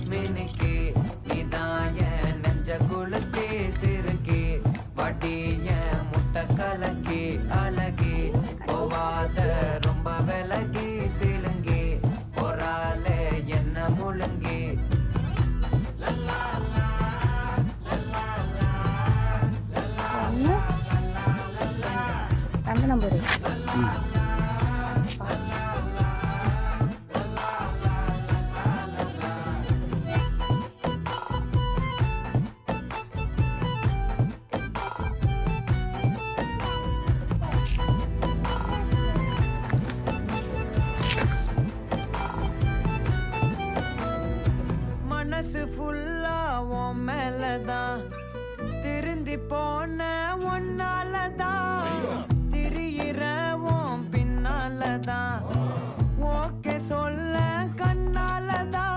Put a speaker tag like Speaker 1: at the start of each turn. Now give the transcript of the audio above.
Speaker 1: மினுக்கி நீதான் என் நெஞ்ச குளுக்கி சிறுக்கி வட்டி என் முட்டை கலக்கி அழகி போவாத ரொம்ப விலகி சிலுங்கி போறாலே என்ன முழுங்கி
Speaker 2: அந்த நம்பரு
Speaker 1: மனசு ஃபுல்லா உன் மேலதான் திருந்தி போன ஒன்னாலதான் திரியிற உன் பின்னாலதான்